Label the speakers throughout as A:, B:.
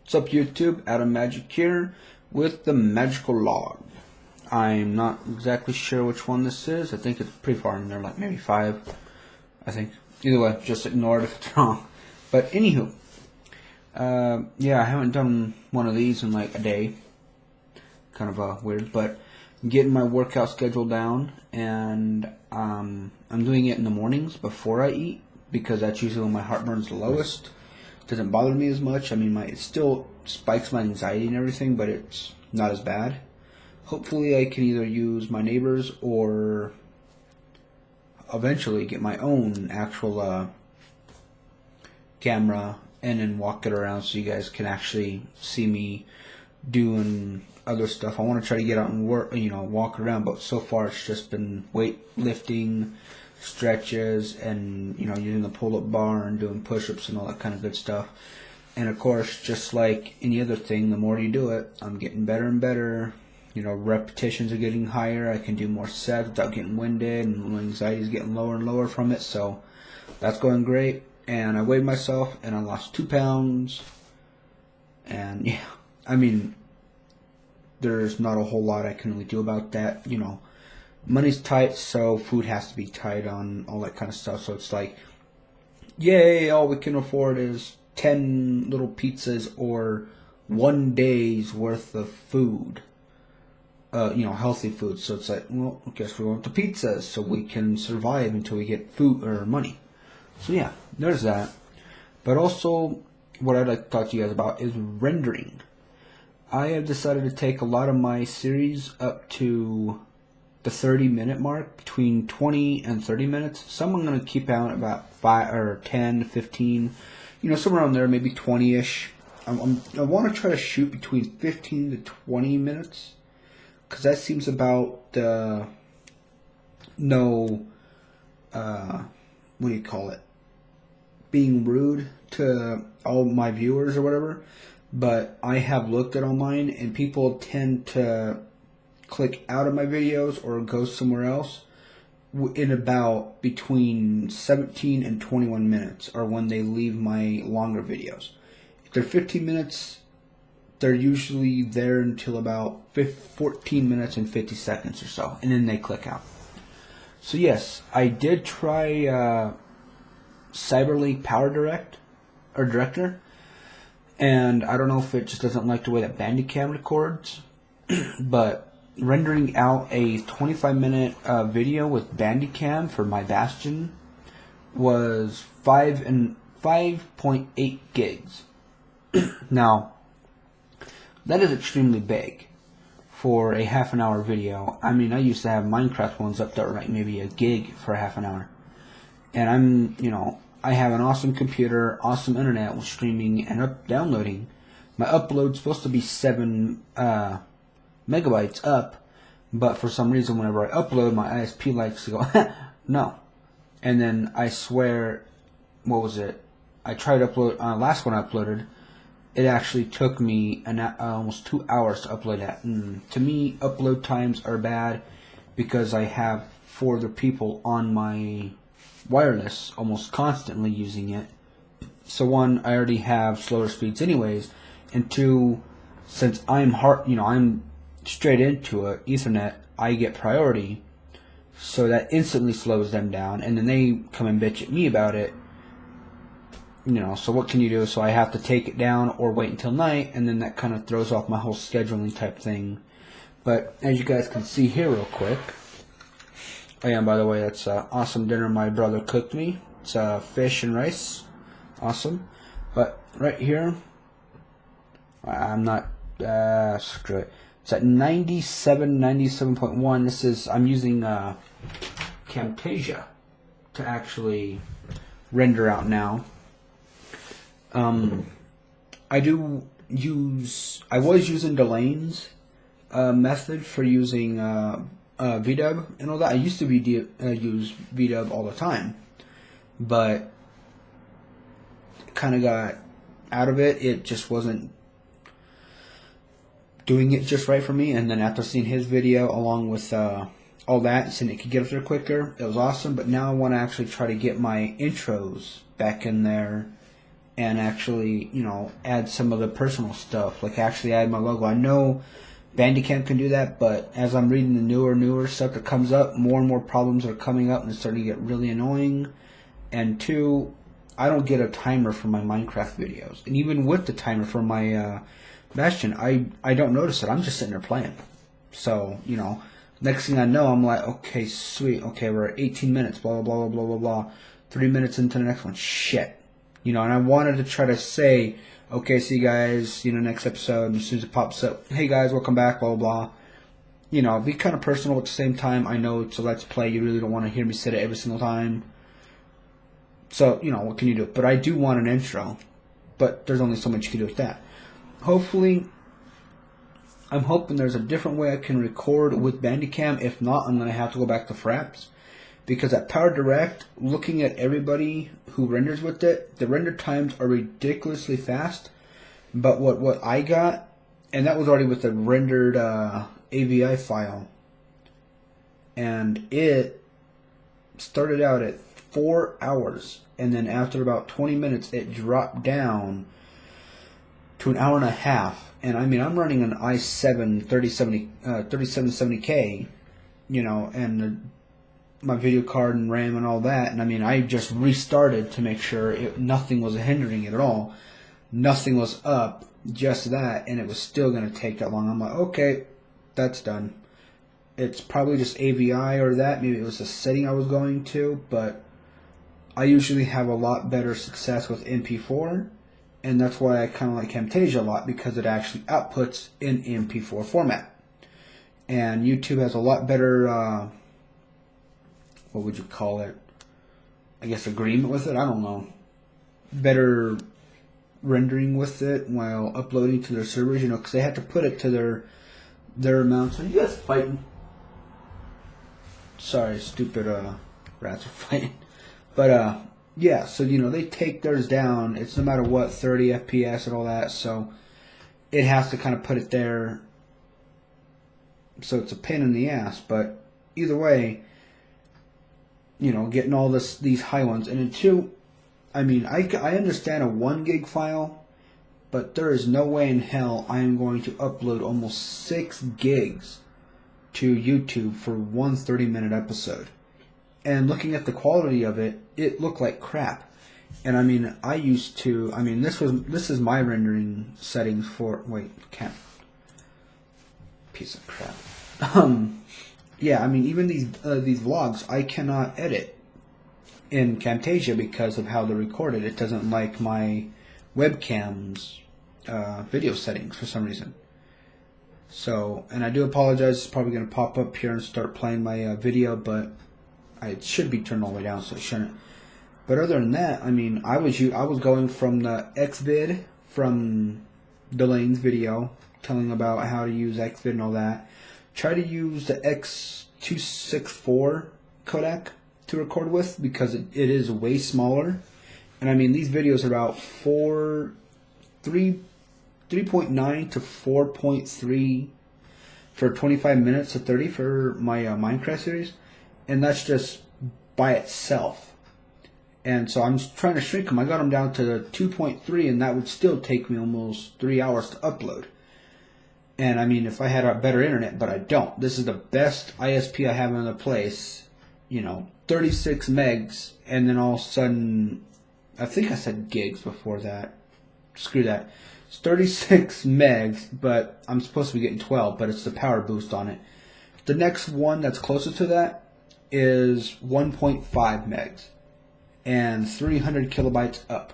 A: What's up, YouTube? Adam Magic here with the magical log. I'm not exactly sure which one this is. I think it's pretty far in there, like maybe 5, I think. Either way, just ignore it if it's wrong. But anywho, yeah, I haven't done one of these in like a day. Kind of weird, but I'm getting my workout schedule down, and I'm doing it in the mornings before I eat, because that's usually when my heartburn's the lowest. Doesn't bother me as much. I mean, it still spikes my anxiety and everything, but it's not as bad. Hopefully I can either use my neighbor's or eventually get my own actual camera and then walk it around so you guys can actually see me doing other stuff. I want to try to get out and work, walk around, but so far it's just been weightlifting, stretches, and using the pull-up bar and doing push-ups and all that kind of good stuff. And of course, just like any other thing, the more you do it, I'm getting better and better. Repetitions are getting higher. I can do more sets without getting winded, and my anxiety is getting lower and lower from it. So that's going great. And I weighed myself, and I lost 2 pounds. And yeah, I mean, there's not a whole lot I can really do about that. Money's tight, so food has to be tight on all that kind of stuff. So it's like, yay, all we can afford is 10 little pizzas or 1 day's worth of food, healthy food. So it's like, well, I guess we want the pizzas so we can survive until we get food or money. So yeah, there's that. But also, what I'd like to talk to you guys about is rendering. I have decided to take a lot of my series up to the 30-minute mark, between 20 and 30 minutes. Some I'm going to keep out about 5 or 10 to 15, somewhere around there, maybe 20-ish. I want to try to shoot between 15 to 20 minutes, because that seems about what do you call it? Being rude to all my viewers or whatever. But I have looked at all mine, and people tend to click out of my videos or go somewhere else in about between 17 and 21 minutes, or when they leave my longer videos. If they're 15 minutes, they're usually there until about 14 minutes and 50 seconds or so, and then they click out. So yes, I did try Cyberly Power Director, and I don't know if it just doesn't like the way that Bandicam records, but rendering out a 25-minute video with Bandicam for my Bastion was 5.8 gigs. Now, that is extremely big for a half-an-hour video. I mean, I used to have Minecraft ones up there like maybe a gig for half an hour. And I have an awesome computer, awesome internet with streaming and downloading. My upload's supposed to be 7 megabytes up, but for some reason whenever I upload, my ISP likes to go, no. And then I swear, what was it? I tried to upload, last one I uploaded, it actually took me almost 2 hours to upload that. And to me, upload times are bad because I have 4 other people on my wireless almost constantly using it. So 1, I already have slower speeds anyways, and 2, since I'm I'm straight into it, Ethernet, I get priority, so that instantly slows them down, and then they come and bitch at me about it. So what can you do? So I have to take it down or wait until night, and then that kind of throws off my whole scheduling type thing. But as you guys can see here real quick, oh yeah, and by the way, that's an awesome dinner my brother cooked me. It's fish and rice. Awesome. But right here, I'm not, screw it. It's at 97.1. This is, I'm using Camtasia to actually render out now. I was using Delane's method for using VDub and all that. I used to use VDub all the time, but kind of got out of it. It just wasn't doing it just right for me. And then after seeing his video along with all that, seeing it could get up there quicker, it was awesome. But now I want to actually try to get my intros back in there and actually, add some of the personal stuff, like actually add my logo. I know Bandicam can do that, but as I'm reading the newer stuff that comes up, more and more problems are coming up and it's starting to get really annoying. And two, I don't get a timer for my Minecraft videos. And even with the timer for my Bastion, I don't notice it. I'm just sitting there playing. So, next thing I know, I'm like, okay, sweet. Okay, we're at 18 minutes, blah, blah, blah, blah, blah, blah. 3 minutes into the next one. Shit. And I wanted to try to say, okay, see you guys, next episode. And as soon as it pops up, hey guys, welcome back, blah, blah, blah. Be kind of personal at the same time. I know it's a Let's Play. You really don't want to hear me say it every single time. So, what can you do? But I do want an intro. But there's only so much you can do with that. Hopefully, I'm hoping there's a different way I can record with Bandicam. If not, I'm going to have to go back to Fraps. Because at Power Direct, looking at everybody who renders with it, the render times are ridiculously fast. But what I got, and that was already with the rendered AVI file, and it started out at 4 hours, and then after about 20 minutes, it dropped down to an hour and a half. And I mean, I'm running an i7 3770K, and my video card and RAM and all that, and I mean, I just restarted to make sure nothing was hindering it at all. Nothing was up, just that, and it was still going to take that long. I'm like, okay, that's done. It's probably just AVI or that. Maybe it was a setting I was going to, but I usually have a lot better success with MP4, and that's why I kind of like Camtasia a lot, because it actually outputs in MP4 format. And YouTube has a lot better what would you call it? I guess agreement with it? I don't know. Better rendering with it while uploading to their servers, because they have to put it to their amount. So you guys fighting? Sorry, stupid rats are fighting. But yeah, so they take theirs down. It's no matter what, 30 FPS and all that. So it has to kind of put it there. So it's a pain in the ass, but either way, getting all these high ones. And then two, I mean, I understand a 1 gig file, but there is no way in hell I am going to upload almost 6 gigs to YouTube for one 30-minute episode. And looking at the quality of it, it looked like crap. And I mean, this is my rendering settings for, piece of crap. Yeah, I mean, even these vlogs, I cannot edit in Camtasia because of how they're recorded. It doesn't like my webcam's video settings for some reason. So, and I do apologize. It's probably going to pop up here and start playing my video, but it should be turned all the way down, so it shouldn't. But other than that, I mean, I was going from the XVid from Delane's video, telling about how to use XVid and all that. Try to use the X264 codec to record with, because it is way smaller. And I mean, these videos are about 3.9 to 4.3 for 25 minutes to 30 for my Minecraft series, and that's just by itself. And so I'm trying to shrink them. I got them down to 2.3, and that would still take me almost 3 hours to upload. And I mean, if I had a better internet, but I don't. This is the best ISP I have in the place. 36 megs, and then all of a sudden, I think I said gigs before that. Screw that. It's 36 megs, but I'm supposed to be getting 12, but it's the power boost on it. The next one that's closer to that is 1.5 megs and 300 kilobytes up.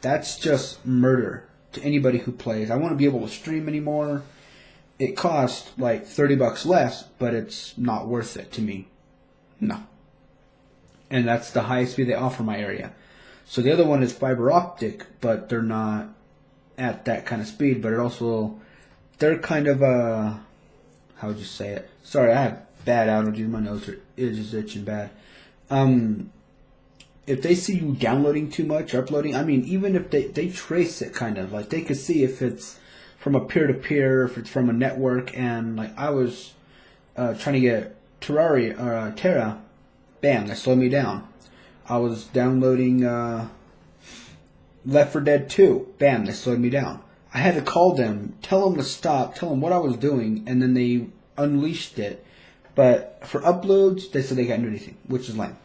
A: That's just murder to anybody who plays. I want to be able to stream anymore. It costs like $30 less, but it's not worth it to me. No. And that's the highest speed they offer in my area. So the other one is fiber optic, but they're not at that kind of speed. But it also, they're kind of how would you say it? Sorry, I have bad allergies. My nose is itching bad. If they see you downloading too much, uploading, I mean, even if they trace it kind of, like they could see if it's from a peer-to-peer, if it's from a network, and like I was trying to get Terra, bam, that slowed me down. I was downloading, Left 4 Dead 2, bam, they slowed me down. I had to call them, tell them to stop, tell them what I was doing, and then they unleashed it. But for uploads, they said they can't do anything, which is lame.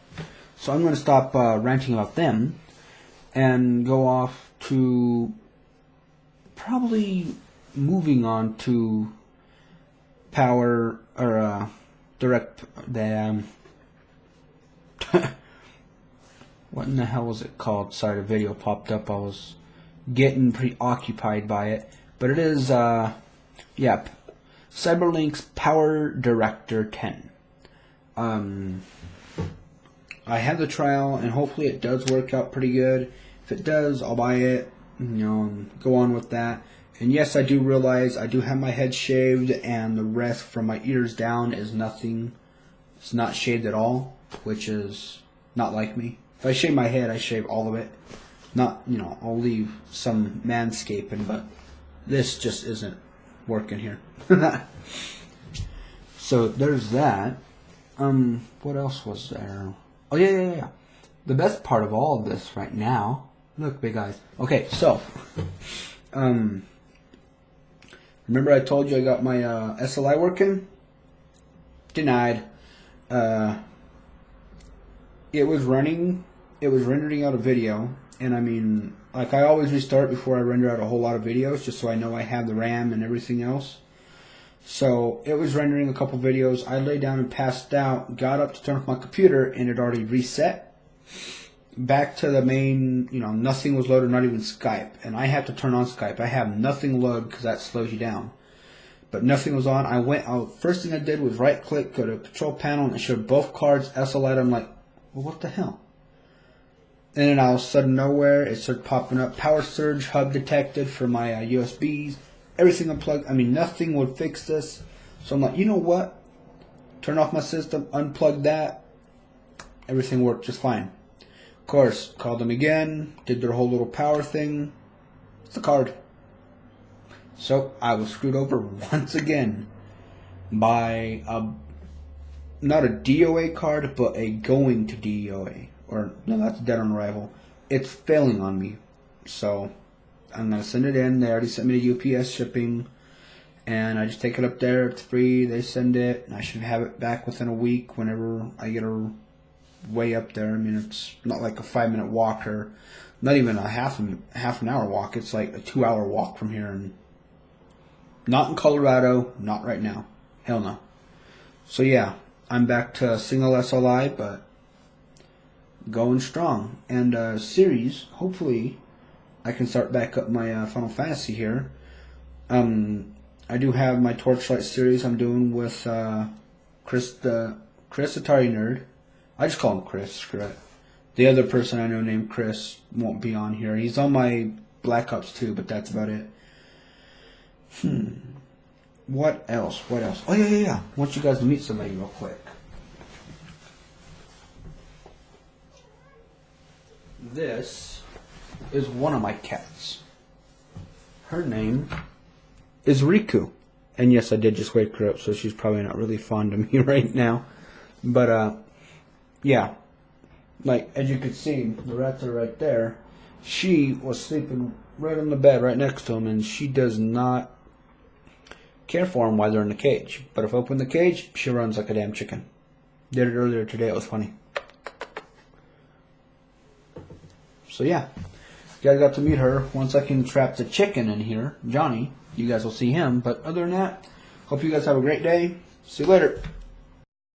A: So I'm going to stop ranting about them and go off to probably moving on to power or direct the what in the hell was it called? Sorry, the video popped up. I was getting preoccupied by it, but it is yeah, Cyberlink's Power Director 10. I had the trial, and hopefully it does work out pretty good. If it does, I'll buy it, you know, and go on with that. And yes, I do realize I do have my head shaved, and the rest from my ears down is nothing. It's not shaved at all, which is not like me. If I shave my head, I shave all of it. Not, you know, I'll leave some manscaping, but this just isn't working here. So there's that. What else was there? Oh yeah. The best part of all of this right now. Look, big eyes. Okay, so remember I told you I got my SLI working? Denied. It was running. It was rendering out a video, and I mean, like I always restart before I render out a whole lot of videos, just so I know I have the RAM and everything else. So it was rendering a couple videos. I lay down and passed out, got up to turn off my computer, and it already reset. Back to the main, you know, nothing was loaded, not even Skype. And I have to turn on Skype. I have nothing loaded because that slows you down. But nothing was on. I went out. First thing I did was right click, go to control panel, and it showed both cards, SLI. I'm like, well, what the hell? And then all of a sudden, nowhere, it started popping up. Power surge hub detected for my USBs. Everything unplugged. I mean, nothing would fix this. So I'm like, you know what? Turn off my system, unplug that. Everything worked just fine. Of course, called them again, did their whole little power thing. It's the card. So I was screwed over once again by not a DOA card, but a going to DOA. Or, no, that's dead on arrival. It's failing on me. So I'm going to send it in. They already sent me the UPS shipping. And I just take it up there. It's free. They send it. And I should have it back within a week whenever I get her way up there. I mean, it's not like a 5-minute walk or not even a half an hour walk. It's like a 2-hour walk from here. And not in Colorado. Not right now. Hell no. So yeah, I'm back to single SLI, but going strong. And series, hopefully I can start back up my Final Fantasy here. I do have my Torchlight series I'm doing with Chris Atari Nerd. I just call him Chris, screw it. The other person I know named Chris won't be on here. He's on my Black Ops 2, but that's about it. What else? Oh, yeah. I want you guys to meet somebody real quick. This is one of my cats. Her name is Riku. And yes, I did just wake her up, so she's probably not really fond of me right now. But, yeah. Like, as you can see, the rats are right there. She was sleeping right on the bed right next to him, and she does not care for them while they're in the cage. But if I open the cage, she runs like a damn chicken. Did it earlier today. It was funny. So yeah, you guys got to meet her. Once I can trap the chicken in here, Johnny, you guys will see him. But other than that, hope you guys have a great day. See you later.